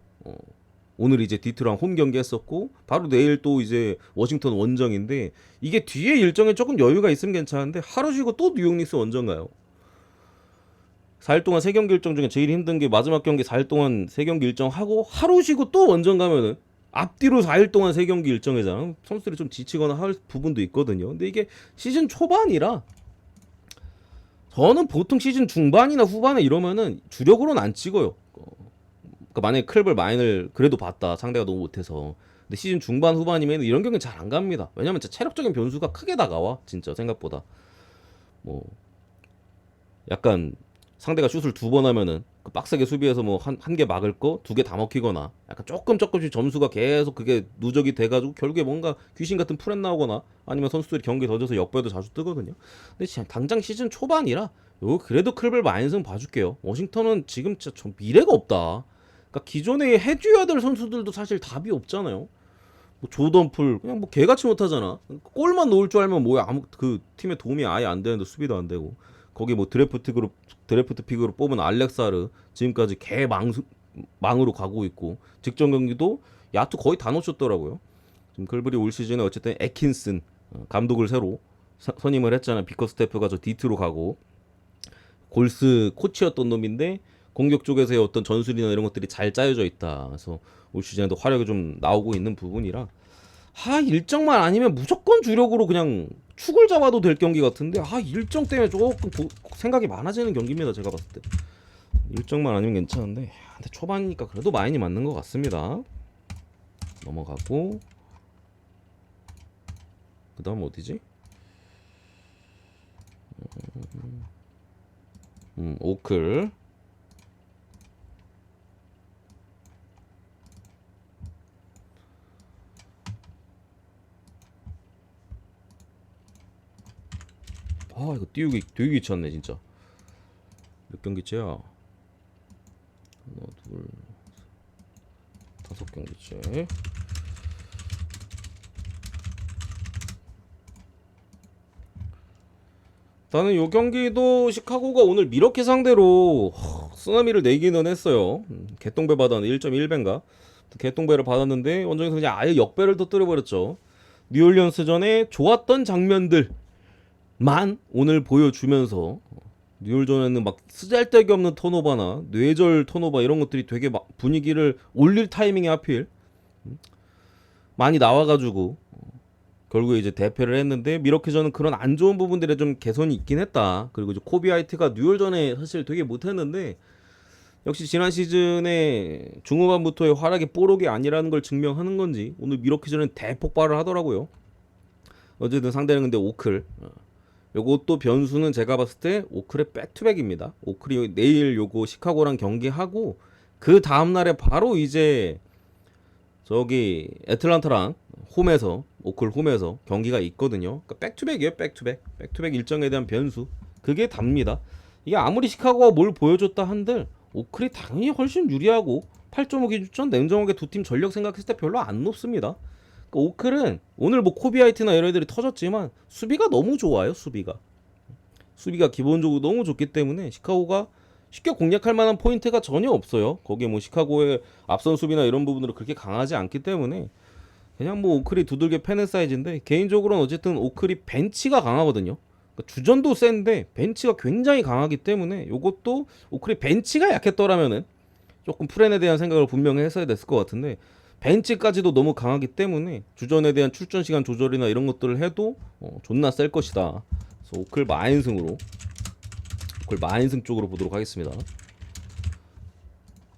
오늘 이제 디트랑 홈 경기 했었고 바로 내일 또 이제 워싱턴 원정인데 이게 뒤에 일정에 조금 여유가 있으면 괜찮은데 하루 쉬고 또 뉴욕 닉스 원정 가요. 4일 동안 3경기 일정 중에 제일 힘든 게 마지막 경기 4일 동안 3경기 일정 하고 하루 쉬고 또 원정 가면은 앞뒤로 4일 동안 3경기 일정이잖아. 선수들이 좀 지치거나 할 부분도 있거든요. 근데 이게 시즌 초반이라 저는 보통 시즌 중반이나 후반에 이러면은 주력으로는 안 찍어요. 그러니까 만약에 클블 마인을 그래도 봤다. 상대가 너무 못해서. 근데 시즌 중반 후반이면 이런 경기는 잘 안 갑니다. 왜냐면 진짜 체력적인 변수가 크게 다가와. 진짜 생각보다. 뭐 약간 상대가 슛을 2번 하면은 그 빡세게 수비해서 뭐 한 개 막을 거 2개 다 먹히거나 약간 조금씩 점수가 계속 그게 누적이 돼가지고 결국에 뭔가 귀신 같은 프렌 나오거나 아니면 선수들이 경기 더 져서 역배도 자주 뜨거든요. 근데 지금 당장 시즌 초반이라 요 그래도 클블 마인승 봐줄게요. 워싱턴은 지금 진짜 좀 미래가 없다. 그러니까 기존에 해줘야 될 선수들도 사실 답이 없잖아요. 뭐 조던풀 그냥 뭐 개같이 못하잖아. 골만 넣을 줄 알면 뭐야 아무 그 팀에 도움이 아예 안 되는데 수비도 안 되고 거기 뭐 드래프트 픽으로 뽑은 알렉사르 지금까지 개망으로 가고 있고, 직전 경기도 야투 거의 다 놓쳤더라고요. 지금 글브리 올 시즌에 어쨌든 애킨슨 감독을 새로 선임을 했잖아요. 비커스테프가 저 디트로 가고, 골스 코치였던 놈인데 공격 쪽에서의 어떤 전술이나 이런 것들이 잘 짜여져 있다. 그래서 올 시즌에도 화력이 좀 나오고 있는 부분이라, 일정만 아니면 무조건 주력으로 그냥 축을 잡아도 될 경기 같은데, 일정 때문에 조금 생각이 많아지는 경기입니다. 제가 봤을 때 일정만 아니면 괜찮은데, 근데 초반이니까 그래도 많이 맞는 것 같습니다. 넘어가고, 그 다음 어디지? 오클. 이거 띄우기 되게 귀찮네 진짜. 몇 경기째야? 하나, 둘, 5경기째. 나는 요 경기도 시카고가 오늘 미러키 상대로 쓰나미를 내기는 했어요. 개똥배 받았는데 1.1배인가? 개똥배를 받았는데 원정에서 그냥 아예 역배를 터뜨려버렸죠. 뉴올리언스전에 좋았던 장면들만 오늘 보여주면서, 뉴올전에는 막 쓰잘데기 없는 턴오버나 뇌절 턴오버 이런 것들이 되게 막 분위기를 올릴 타이밍에 하필 많이 나와가지고 결국에 이제 대패를 했는데, 미러키전은 그런 안 좋은 부분들에 좀 개선이 있긴 했다. 그리고 이제 코비 화이트가 뉴올전에 사실 되게 못했는데, 역시 지난 시즌에 중후반부터의 활약이 뽀록이 아니라는 걸 증명하는 건지 오늘 미러키전은 대폭발을 하더라고요. 어쨌든 상대는 근데 오클. 요것도 변수는 제가 봤을 때 오클의 백투백입니다. 오클이 내일 요거 시카고랑 경기하고 그 다음날에 바로 이제 저기 애틀란타랑 오클 홈에서 경기가 있거든요. 그러니까 백투백이에요. 백투백 일정에 대한 변수, 그게 답니다. 이게 아무리 시카고가 뭘 보여줬다 한들 오클이 당연히 훨씬 유리하고 8.5 기준점 냉정하게 두 팀 전력 생각했을 때 별로 안 높습니다. 그러니까 오클은 오늘 뭐 코비 하이트나 이런 애들이 터졌지만 수비가 너무 좋아요. 수비가 기본적으로 너무 좋기 때문에 시카고가 쉽게 공략할 만한 포인트가 전혀 없어요. 거기에 뭐 시카고의 앞선 수비나 이런 부분으로 그렇게 강하지 않기 때문에 그냥 뭐 오클이 두들겨 패는 사이즈인데, 개인적으로는 어쨌든 오클이 벤치가 강하거든요. 그러니까 주전도 센데 벤치가 굉장히 강하기 때문에 요것도 오클이 벤치가 약했더라면은 조금 프렌에 대한 생각을 분명히 했어야 됐을 것 같은데, 벤치까지도 너무 강하기 때문에 주전에 대한 출전 시간 조절이나 이런 것들을 해도 존나 셀 것이다. 그래서 오클 마인승 쪽으로 보도록 하겠습니다.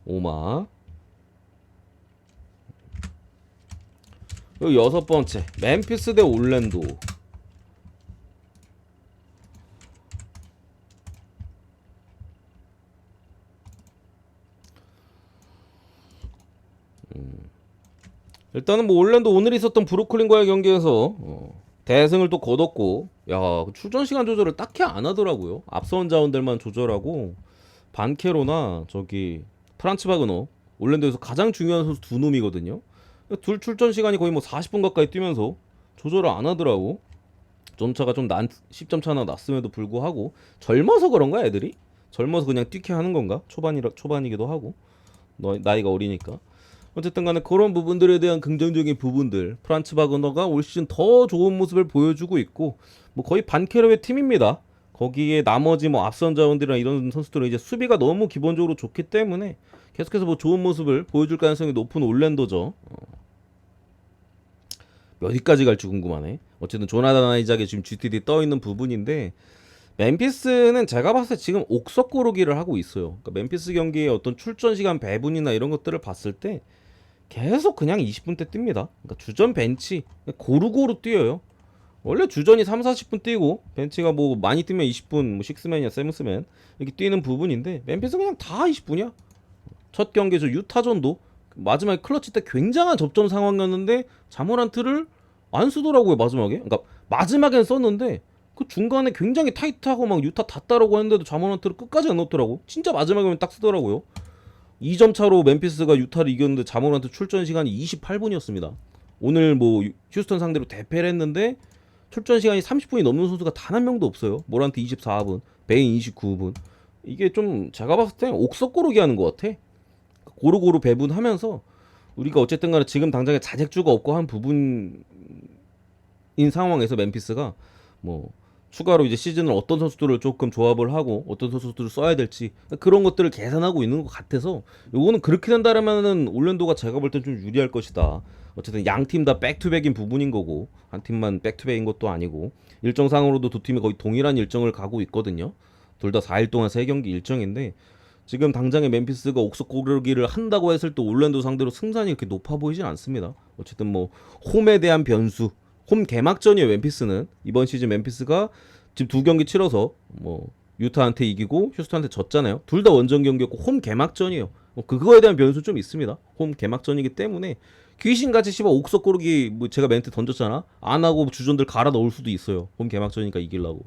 오마. 그리고 6번째 멤피스 대 올랜도. 일단은 뭐 올랜도 오늘 있었던 브루클린과의 경기에서 대승을 또 거뒀고, 출전 시간 조절을 딱히 안 하더라고요. 앞선 자원들만 조절하고, 반케로나 저기 프란츠 바그너, 올랜도에서 가장 중요한 선수 두 놈이거든요. 둘 출전 시간이 거의 뭐 40분 가까이 뛰면서 조절을 안 하더라고. 점차가 좀 10점 차나 났음에도 불구하고, 젊어서 그런가 애들이? 젊어서 그냥 뛰게 하는 건가? 초반이기도 하고, 나이가 어리니까. 어쨌든 간에 그런 부분들에 대한 긍정적인 부분들, 프란츠 바그너가 올 시즌 더 좋은 모습을 보여주고 있고, 뭐 거의 반캐로의 팀입니다. 거기에 나머지 뭐 앞선 자원들이나 이런 선수들은 이제 수비가 너무 기본적으로 좋기 때문에 계속해서 뭐 좋은 모습을 보여줄 가능성이 높은 올랜도죠. 몇 위까지 갈지 궁금하네. 어쨌든 조나단 아이작이 지금 GTD 떠 있는 부분인데, 멤피스는 제가 봤을 때 지금 옥석 고르기를 하고 있어요. 그러니까 멤피스 경기의 어떤 출전 시간 배분이나 이런 것들을 봤을 때 계속 그냥 20분대 뜁니다. 그러니까 주전 벤치 고루고루 뛰어요. 원래 주전이 3, 40분 뛰고 벤치가 뭐 많이 뛰면 20분, 뭐 식스맨이야 세븐스맨 이렇게 뛰는 부분인데, 멤피스 그냥 다 20분이야. 첫 경기 저 유타전도 마지막에 클러치 때 굉장한 접전 상황이었는데 자모란트를 안 쓰더라고요. 마지막에. 그러니까 마지막엔 썼는데 그 중간에 굉장히 타이트하고 막 유타 다 따라고 했는데도 자모란트를 끝까지 안 넣더라고. 진짜 마지막에만 딱 쓰더라고요. 2점 차로 멤피스가 유타를 이겼는데 자모란트 출전 시간이 28분이었습니다. 오늘 뭐 휴스턴 상대로 대패를 했는데 출전 시간이 30분이 넘는 선수가 단 한 명도 없어요. 모란트 24분, 베인 29분. 이게 좀 제가 봤을 때 옥석 고르기 하는 것 같아. 고루고루 배분하면서 우리가 어쨌든 간에 지금 당장에 자책주가 없고 한 부분인 상황에서 멤피스가 뭐 추가로 이제 시즌을 어떤 선수들을 조금 조합을 하고 어떤 선수들을 써야 될지 그런 것들을 계산하고 있는 것 같아서 요거는 그렇게 된다라면은 올랜도가 제가 볼 땐 좀 유리할 것이다. 어쨌든 양 팀 다 백투백인 부분인 거고 한 팀만 백투백인 것도 아니고 일정상으로도 두 팀이 거의 동일한 일정을 가고 있거든요. 둘 다 4일 동안 3경기 일정인데 지금 당장에 멤피스가 옥석 고르기를 한다고 했을 때 올랜도 상대로 승산이 이렇게 높아 보이진 않습니다. 어쨌든 뭐 홈에 대한 변수, 홈 개막전이에요. 멤피스는 이번 시즌 멤피스가 지금 2경기 치러서 뭐 유타한테 이기고 휴스턴한테 졌잖아요. 둘 다 원정 경기였고 홈 개막전이에요. 그거에 대한 변수 좀 있습니다. 홈 개막전이기 때문에 귀신같이 씹어 옥석 고르기 뭐 제가 멘트 던졌잖아. 안 하고 주전들 갈아 넣을 수도 있어요. 홈 개막전이니까 이기려고.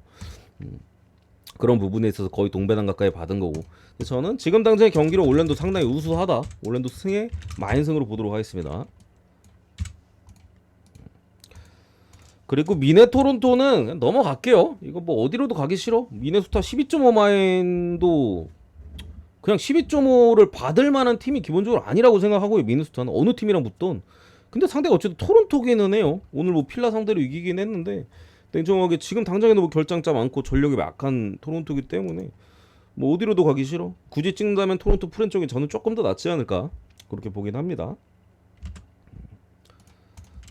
그런 부분에 있어서 거의 동배당 가까이 받은 거고. 저는 지금 당장의 경기로 올랜도 상당히 우수하다. 올랜도 승에 마인승으로 보도록 하겠습니다. 그리고 미네 토론토는 그냥 넘어갈게요. 이거 뭐 어디로도 가기 싫어. 미네소타 12.5 마인도 그냥 12.5를 받을 만한 팀이 기본적으로 아니라고 생각하고요. 미네소타는 어느 팀이랑 붙던. 근데 상대가 어쨌든 토론토기는 해요. 오늘 뭐 필라 상대로 이기긴 했는데 냉정하게 지금 당장에도 뭐 결장자 많고 전력이 약한 토론토기 때문에 뭐 어디로도 가기 싫어. 굳이 찍는다면 토론토 프렌 쪽이 저는 조금 더 낫지 않을까 그렇게 보긴 합니다.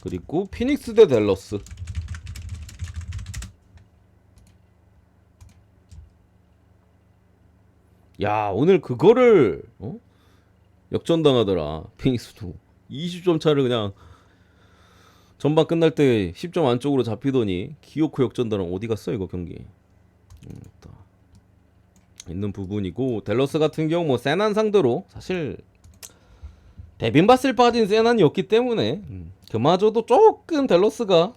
그리고 피닉스 대 댈러스. 야 오늘 그거를 역전당하더라. 피닉스도 20점 차를 그냥 전반 끝날 때 10점 안쪽으로 잡히더니 기어코 역전당은 어디 갔어 이거 경기. 있는 부분이고 댈러스 같은 경우 뭐 세난 상대로 사실 데빈바슬 빠진 세난이었기 때문에 그마저도 조금 댈러스가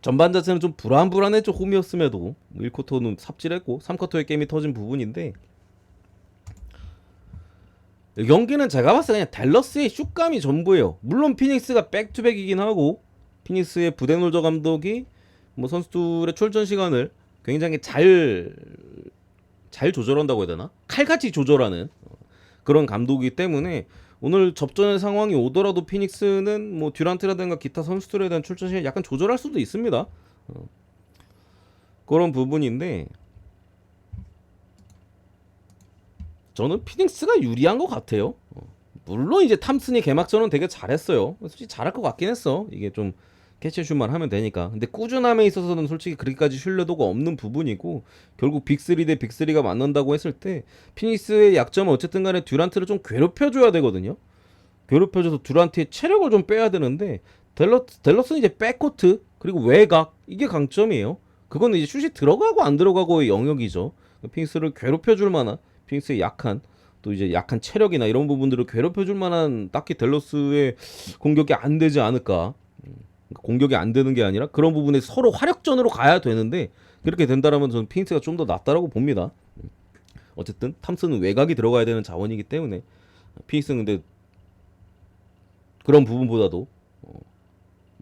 전반 자체는 좀 불안했죠. 홈이었음에도 1쿼터는 삽질했고 3쿼터에 게임이 터진 부분인데 경기는 제가 봤을 때 그냥 댈러스의 슛감이 전부예요. 물론 피닉스가 백투백이긴 하고 피닉스의 부데놀저 감독이 뭐 선수들의 출전 시간을 굉장히 잘 조절한다고 해야 되나? 칼같이 조절하는 그런 감독이기 때문에 오늘 접전의 상황이 오더라도 피닉스는 뭐 듀란트라든가 기타 선수들에 대한 출전 시간 약간 조절할 수도 있습니다. 그런 부분인데 저는 피닉스가 유리한 것 같아요. 물론 이제 탐슨이 개막전은 되게 잘했어요. 솔직히 잘할 것 같긴 했어. 이게 좀 캐치슛만 하면 되니까. 근데 꾸준함에 있어서는 솔직히 그렇게까지 신뢰도가 없는 부분이고 결국 빅3 대 빅3가 맞는다고 했을 때 피닉스의 약점은 어쨌든 간에 듀란트를 좀 괴롭혀줘야 되거든요. 괴롭혀줘서 듀란트의 체력을 좀 빼야 되는데 댈러스는 이제 백코트 그리고 외곽 이게 강점이에요. 그거는 이제 슛이 들어가고 안 들어가고의 영역이죠. 피닉스를 괴롭혀줄 만한 피닉스의 약한 또 이제 약한 체력이나 이런 부분들을 괴롭혀줄 만한 딱히 댈러스의 공격이 안 되지 않을까. 공격이 안 되는 게 아니라 그런 부분에 서로 화력전으로 가야 되는데 그렇게 된다라면 저는 피닉스가 좀 더 낫다라고 봅니다. 어쨌든 탐슨은 외곽이 들어가야 되는 자원이기 때문에 피닉스는 근데 그런 부분보다도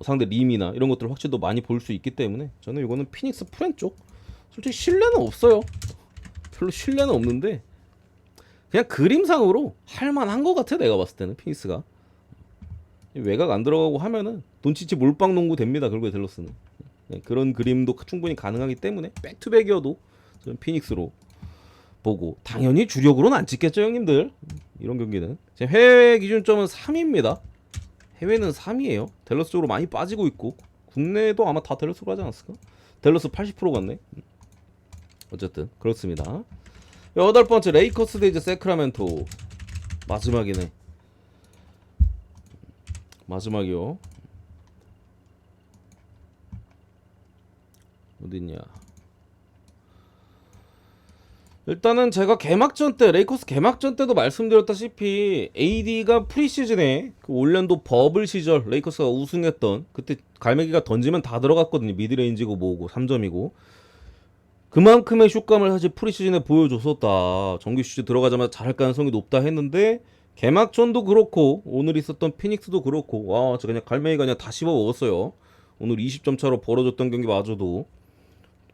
상대 림이나 이런 것들을 확실히 더 많이 볼 수 있기 때문에 저는 이거는 피닉스 프렌 쪽 솔직히 신뢰는 없어요. 별로 신뢰는 없는데 그냥 그림상으로 할만한 것 같아. 내가 봤을 때는 피닉스가 외곽 안 들어가고 하면은 돈치치 몰빵 농구 됩니다. 결국에 댈러스는 그런 그림도 충분히 가능하기 때문에 백투백이어도 저는 피닉스로 보고 당연히 주력으로는 안 찍겠죠 형님들. 이런 경기는 제 해외 기준점은 3입니다. 해외는 3이에요. 댈러스 쪽으로 많이 빠지고 있고 국내도 아마 다 댈러스로 하지 않았을까? 댈러스 80% 같네. 어쨌든 그렇습니다. 8번째 레이커스 대 이제 세크라멘토 마지막이네. 마지막이요. 어딨냐. 일단은 제가 개막전 때 레이커스 개막전 때도 말씀드렸다시피 AD가 프리시즌에 그 올랜도 버블 시절 레이커스가 우승했던 그때 갈매기가 던지면 다 들어갔거든요. 미드레인지고 뭐고 3점이고 그만큼의 슛감을 사실 프리시즌에 보여줬었다. 정규 시즌 들어가자마자 잘할 가능성이 높다 했는데 개막전도 그렇고 오늘 있었던 피닉스도 그렇고 와 진짜 그냥 갈매기가 그냥 다 씹어 먹었어요. 오늘 20점 차로 벌어졌던 경기마저도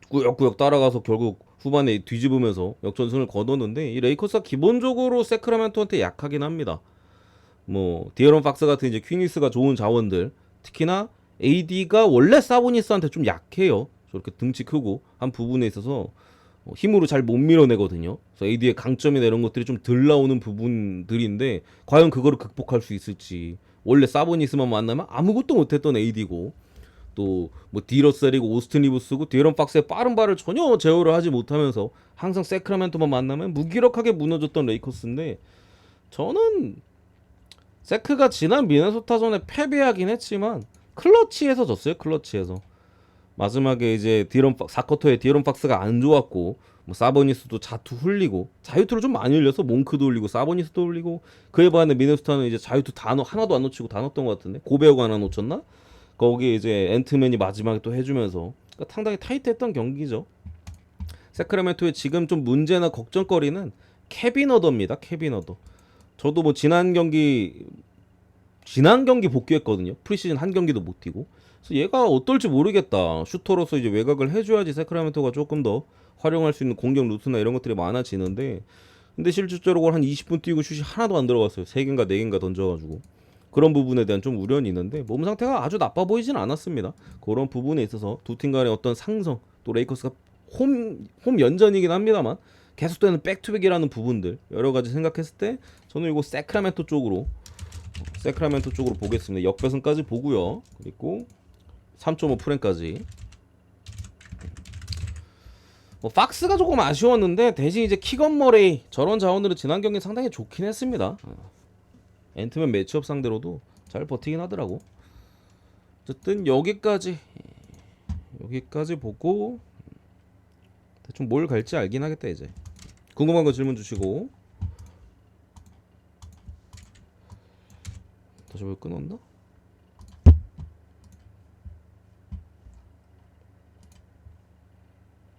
꾸역꾸역 따라가서 결국 후반에 뒤집으면서 역전승을 거뒀는데 이 레이커스가 기본적으로 세크라멘토한테 약하긴 합니다. 뭐 디에런 팍스 같은 이제 퀸니스가 좋은 자원들, 특히나 AD가 원래 사보니스한테 좀 약해요. 저렇게 등치 크고 한 부분에 있어서 힘으로 잘 못 밀어내거든요. 그래서 AD의 강점이나 이런 것들이 좀 덜 나오는 부분들인데 과연 그거를 극복할 수 있을지. 원래 사보니스만 만나면 아무것도 못했던 AD고 또 뭐 디러셀이고 오스틴 리브스고 디에런 팍스의 빠른 발을 전혀 제어를 하지 못하면서 항상 세크라멘토만 만나면 무기력하게 무너졌던 레이커스인데 저는 세크가 지난 미네소타전에 패배하긴 했지만 클러치에서 졌어요. 클러치에서 마지막에 이제 4쿼터에 디에런 팍스가 안 좋았고 뭐 사보니스도 자투 흘리고 자유투를 좀 많이 흘려서 몽크도 흘리고 사보니스도 흘리고 그에 반해 미네소타는 이제 자유투 하나도 안 놓치고 다 넣었던 것 같은데 고베어가 하나 놓쳤나? 거기에 이제 앤트맨이 마지막에 또 해주면서 그러니까 상당히 타이트했던 경기죠. 세크라멘토의 지금 좀 문제나 걱정거리는 케빈 어더입니다. 케빈 어더. 저도 뭐 지난 경기 복귀했거든요. 프리시즌 한 경기도 못 뛰고. 그래서 얘가 어떨지 모르겠다. 슈터로서 이제 외곽을 해줘야지 세크라멘토가 조금 더 활용할 수 있는 공격 루트나 이런 것들이 많아지는데 근데 실질적으로 한 20분 뛰고 슛이 하나도 안 들어갔어요. 3개인가 4개인가 던져가지고. 그런 부분에 대한 좀 우려는 있는데 몸 상태가 아주 나빠 보이진 않았습니다. 그런 부분에 있어서 두 팀 간의 어떤 상성 또 레이커스가 홈 연전이긴 합니다만 계속되는 백투백이라는 부분들 여러 가지 생각했을 때 저는 이거 세크라멘토 쪽으로 보겠습니다. 역배승까지 보고요. 그리고 3.5 프랭까지. 뭐 팍스가 조금 아쉬웠는데 대신 이제 키건 머레이 저런 자원들은 지난 경기 상당히 좋긴 했습니다. 앤트맨 매치업 상대로도 잘 버티긴 하더라고. 어쨌든 여기까지 보고 대충 뭘 갈지 알긴 하겠다 이제. 궁금한 거 질문 주시고. 다시 왜 끊었나?